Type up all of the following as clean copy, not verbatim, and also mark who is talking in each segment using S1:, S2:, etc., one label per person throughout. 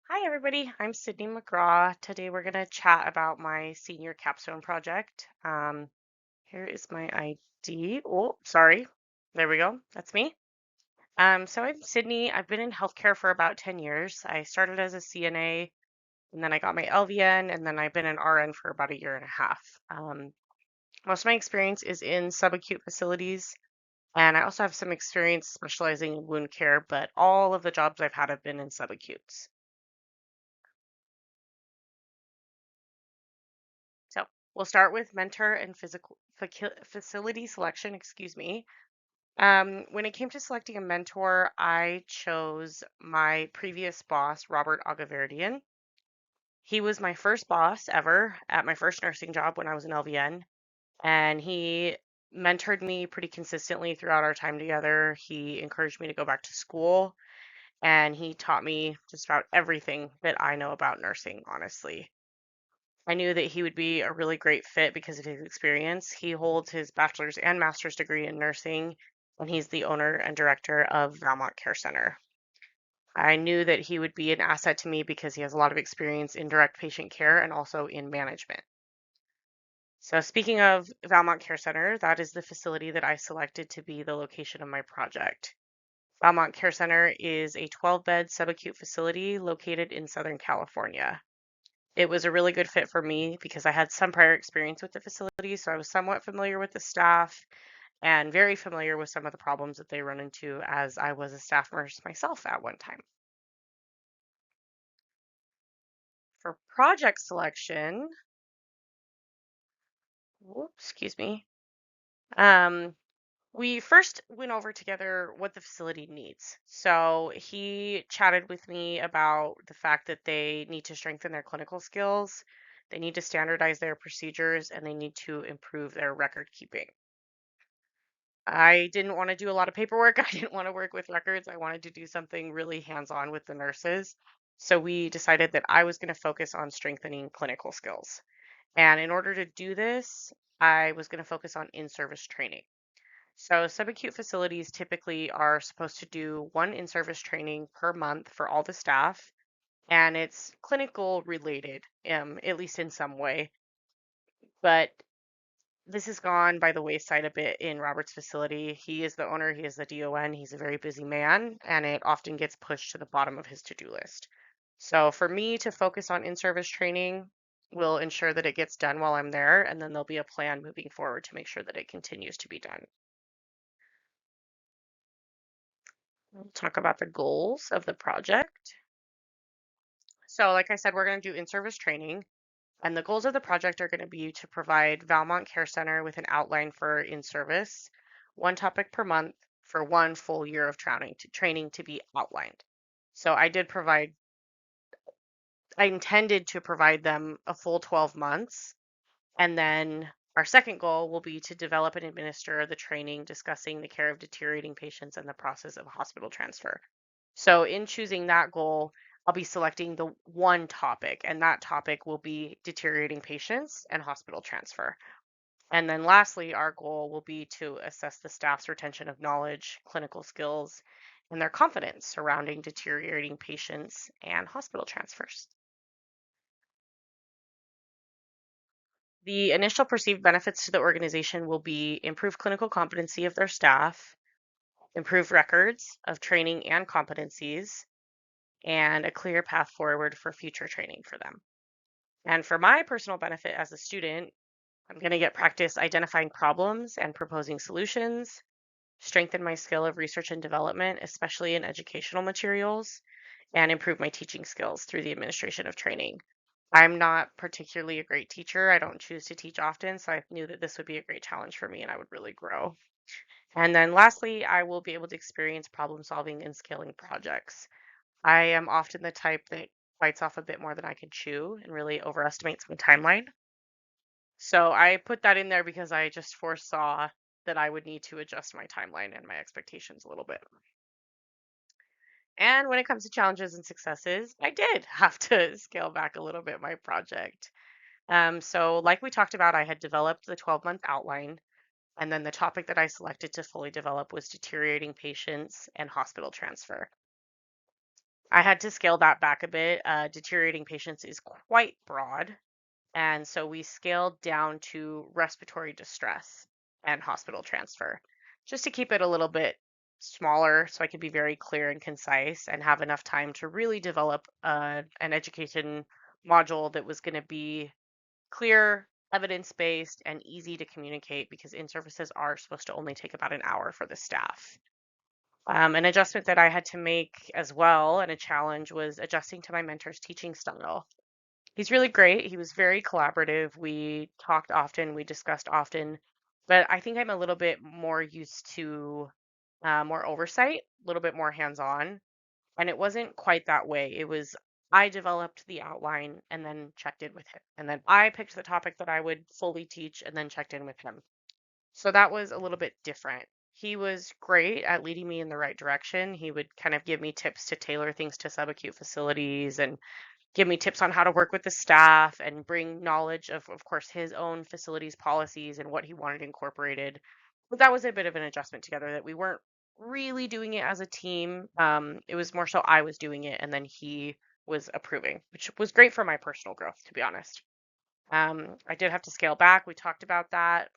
S1: Hi, everybody. I'm Sydney McGraw. Today we're going to chat about my senior capstone project. Here is my ID. Oh, sorry. There we go. That's me. So I'm Sydney. I've been in healthcare for about 10 years. I started as a CNA, and then I got my LVN, and then I've been an RN for about a year and a half. Most of my experience is in subacute facilities, and I also have some experience specializing in wound care, but all of the jobs I've had have been in subacutes. So we'll start with mentor and facility selection, excuse me. When it came to selecting a mentor, I chose my previous boss, Robert Agaverdian. He was my first boss ever at my first nursing job when I was an LVN, and he mentored me pretty consistently throughout our time together. He encouraged me to go back to school, and he taught me just about everything that I know about nursing, honestly. I knew that he would be a really great fit because of his experience. He holds his bachelor's and master's degree in nursing, and he's the owner and director of Valmont Care Center. I knew that he would be an asset to me because he has a lot of experience in direct patient care and also in management. So, speaking of Valmont Care Center, that is the facility that I selected to be the location of my project. Valmont Care Center is a 12-bed subacute facility located in Southern California. It was a really good fit for me because I had some prior experience with the facility, so I was somewhat familiar with the staff and very familiar with some of the problems that they run into as I was a staff nurse myself at one time. For project selection, whoops, excuse me, um, we first went over together what the facility needs. So he chatted with me about the fact that they need to strengthen their clinical skills, they need to standardize their procedures, and they need to improve their record keeping. I didn't want to do a lot of paperwork. I didn't want to work with records. I wanted to do something really hands-on with the nurses. So we decided that I was going to focus on strengthening clinical skills. And in order to do this, I was going to focus on in-service training. So subacute facilities typically are supposed to do one in-service training per month for all the staff, and it's clinical related, at least in some way. But this has gone by the wayside a bit in Robert's facility. He is the owner, he is the DON, he's a very busy man, and it often gets pushed to the bottom of his to-do list. So for me to focus on in-service training will ensure that it gets done while I'm there, and then there'll be a plan moving forward to make sure that it continues to be done. We'll talk about the goals of the project. So like I said, we're going to do in-service training. And the goals of the project are going to be to provide Valmont Care Center with an outline for in-service, one topic per month for one full year of training to be outlined. So I intended to provide them a full 12 months. And then our second goal will be to develop and administer the training discussing the care of deteriorating patients and the process of hospital transfer. So in choosing that goal, I'll be selecting the one topic, and that topic will be deteriorating patients and hospital transfer. And then lastly, our goal will be to assess the staff's retention of knowledge, clinical skills, and their confidence surrounding deteriorating patients and hospital transfers. The initial perceived benefits to the organization will be improved clinical competency of their staff, improved records of training and competencies, and a clear path forward for future training for them. And for my personal benefit as a student, I'm going to get practice identifying problems and proposing solutions, strengthen my skill of research and development, especially in educational materials, and improve my teaching skills through the administration of training. I'm not particularly a great teacher. I don't choose to teach often, so I knew that this would be a great challenge for me and I would really grow. And then lastly, I will be able to experience problem solving and scaling projects. I am often the type that bites off a bit more than I can chew and really overestimates my timeline. So I put that in there because I just foresaw that I would need to adjust my timeline and my expectations a little bit. And when it comes to challenges and successes, I did have to scale back a little bit my project. So, like we talked about, I had developed the 12-month outline, and then the topic that I selected to fully develop was deteriorating patients and hospital transfer. I had to scale that back a bit. Deteriorating patients is quite broad. And so we scaled down to respiratory distress and hospital transfer, just to keep it a little bit smaller so I could be very clear and concise and have enough time to really develop an education module that was going to be clear, evidence based, and easy to communicate because in services are supposed to only take about an hour for the staff. An adjustment that I had to make as well, and a challenge, was adjusting to my mentor's teaching style. He's really great. He was very collaborative. We talked often, we discussed often, but I think I'm a little bit more used to more oversight, a little bit more hands-on. And it wasn't quite that way. It was I developed the outline and then checked in with him. And then I picked the topic that I would fully teach and then checked in with him. So that was a little bit different. He was great at leading me in the right direction. He would kind of give me tips to tailor things to subacute facilities and give me tips on how to work with the staff and bring knowledge of course, his own facilities policies and what he wanted incorporated. But that was a bit of an adjustment together that we weren't really doing it as a team. It was more so I was doing it and then he was approving, which was great for my personal growth, to be honest. I did have to scale back. We talked about that.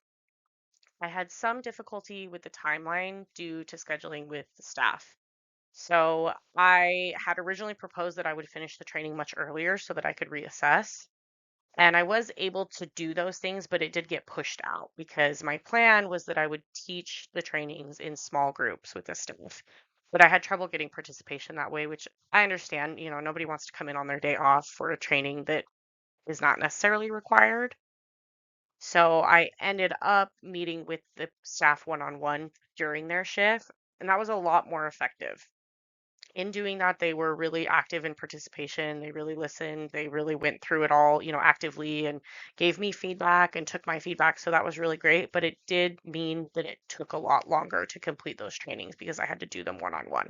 S1: I had some difficulty with the timeline due to scheduling with the staff. So I had originally proposed that I would finish the training much earlier so that I could reassess. And I was able to do those things, but it did get pushed out because my plan was that I would teach the trainings in small groups with the staff. But I had trouble getting participation that way, which I understand. Nobody wants to come in on their day off for a training that is not necessarily required. So I ended up meeting with the staff one on one during their shift, and that was a lot more effective. In doing that, they were really active in participation. They really listened. They really went through it all, actively and gave me feedback and took my feedback. So that was really great. But it did mean that it took a lot longer to complete those trainings because I had to do them one on one.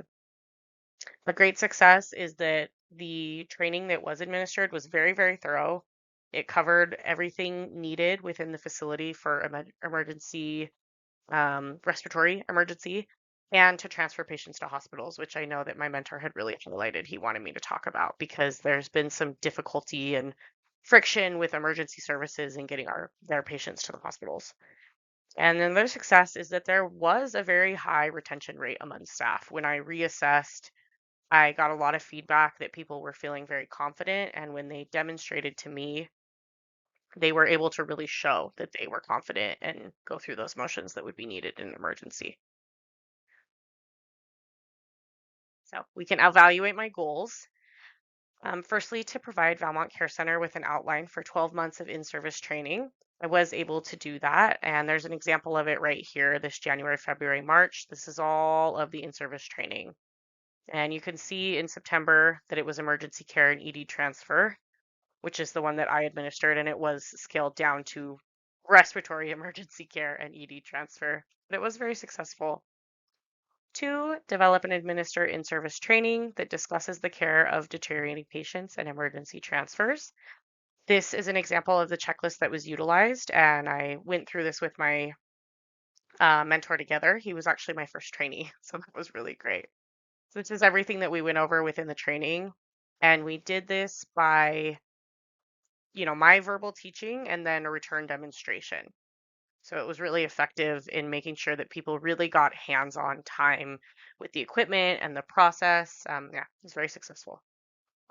S1: A great success is that the training that was administered was very, very thorough. It covered everything needed within the facility for emergency respiratory emergency and to transfer patients to hospitals, which I know that my mentor had really highlighted he wanted me to talk about because there's been some difficulty and friction with emergency services in getting their patients to the hospitals. And then their success is that there was a very high retention rate among staff. When I reassessed, I got a lot of feedback that people were feeling very confident, and when they demonstrated to me, they were able to really show that they were confident and go through those motions that would be needed in an emergency. So we can evaluate my goals. Firstly, to provide Valmont Care Center with an outline for 12 months of in-service training. I was able to do that, and there's an example of it right here, this January, February, March. This is all of the in-service training. And you can see in September that it was emergency care and ED transfer, which is the one that I administered, and it was scaled down to respiratory emergency care and ED transfer. But it was very successful. 2, develop and administer in-service training that discusses the care of deteriorating patients and emergency transfers. This is an example of the checklist that was utilized, and I went through this with my mentor together. He was actually my first trainee, so that was really great. So this is everything that we went over within the training, and we did this by, my verbal teaching and then a return demonstration. So it was really effective in making sure that people really got hands-on time with the equipment and the process. Yeah, it was very successful.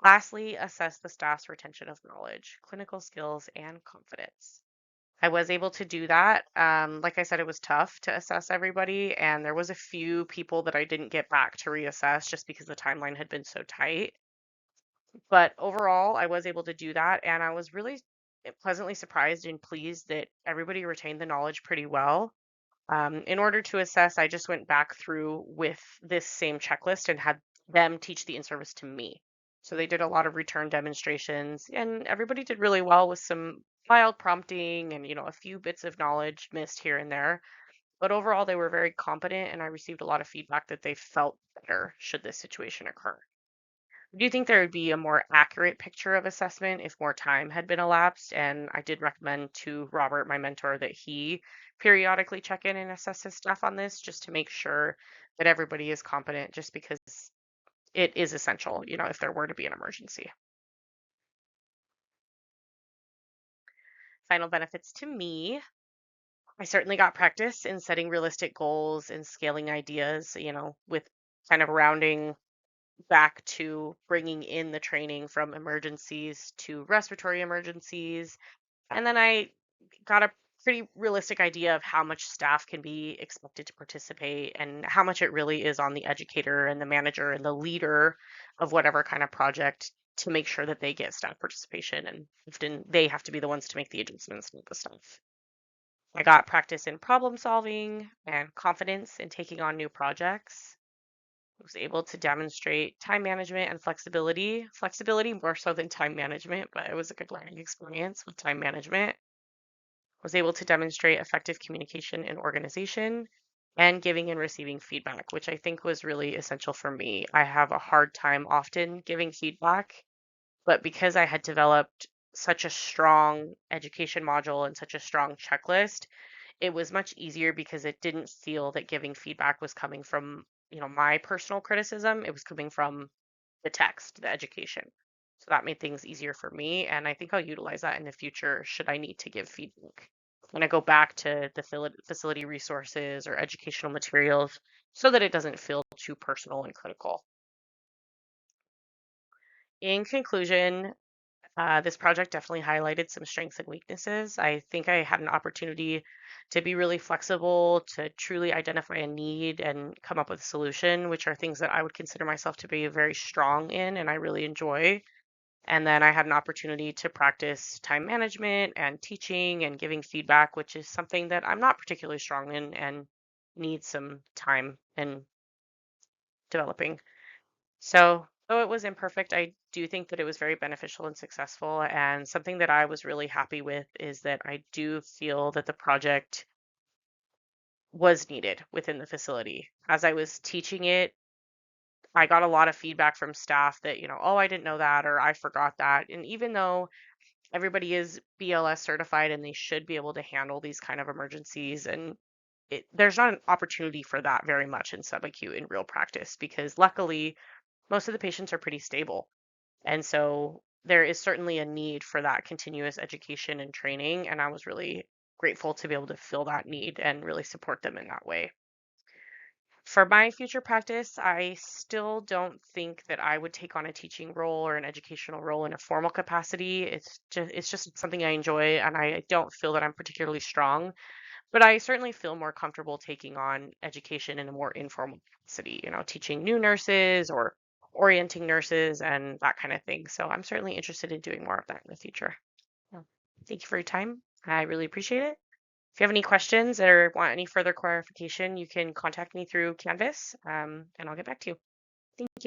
S1: Lastly, assess the staff's retention of knowledge, clinical skills, and confidence. I was able to do that. Like I said, it was tough to assess everybody, and there was a few people that I didn't get back to reassess just because the timeline had been so tight. But overall, I was able to do that, and I was really pleasantly surprised and pleased that everybody retained the knowledge pretty well. In order to assess, I just went back through with this same checklist and had them teach the in-service to me. So they did a lot of return demonstrations, and everybody did really well with some mild prompting and, a few bits of knowledge missed here and there. But overall, they were very competent, and I received a lot of feedback that they felt better should this situation occur. Do you think there would be a more accurate picture of assessment if more time had been elapsed? And I did recommend to Robert, my mentor, that he periodically check in and assess his staff on this just to make sure that everybody is competent, just because it is essential, if there were to be an emergency. Final benefits to me, I certainly got practice in setting realistic goals and scaling ideas, with kind of rounding back to bringing in the training from emergencies to respiratory emergencies. And then I got a pretty realistic idea of how much staff can be expected to participate and how much it really is on the educator and the manager and the leader of whatever kind of project to make sure that they get staff participation. And often they have to be the ones to make the adjustments with the stuff. I got practice in problem solving and confidence in taking on new projects. I was able to demonstrate time management and flexibility. Flexibility more so than time management, but it was a good learning experience with time management. Was able to demonstrate effective communication and organization and giving and receiving feedback, which I think was really essential for me. I have a hard time often giving feedback, but because I had developed such a strong education module and such a strong checklist, it was much easier because it didn't feel that giving feedback was coming from, my personal criticism. It was coming from the text, the education. So that made things easier for me. And I think I'll utilize that in the future should I need to give feedback. When I go back to the facility resources or educational materials so that it doesn't feel too personal and critical. In conclusion, this project definitely highlighted some strengths and weaknesses. I think I had an opportunity to be really flexible, to truly identify a need and come up with a solution, which are things that I would consider myself to be very strong in and I really enjoy. And then I had an opportunity to practice time management and teaching and giving feedback, which is something that I'm not particularly strong in and need some time in developing. So, though it was imperfect, I do think that it was very beneficial and successful. And something that I was really happy with is that I do feel that the project was needed within the facility. As I was teaching it, I got a lot of feedback from staff that, oh, I didn't know that, or I forgot that. And even though everybody is BLS certified and they should be able to handle these kind of emergencies, and there's not an opportunity for that very much in subacute in real practice because luckily most of the patients are pretty stable. And so there is certainly a need for that continuous education and training. And I was really grateful to be able to fill that need and really support them in that way. For my future practice, I still don't think that I would take on a teaching role or an educational role in a formal capacity. It's just something I enjoy and I don't feel that I'm particularly strong, but I certainly feel more comfortable taking on education in a more informal capacity, teaching new nurses or orienting nurses and that kind of thing. So I'm certainly interested in doing more of that in the future. Yeah. Thank you for your time. I really appreciate it. If you have any questions or want any further clarification, you can contact me through Canvas, and I'll get back to you. Thank you.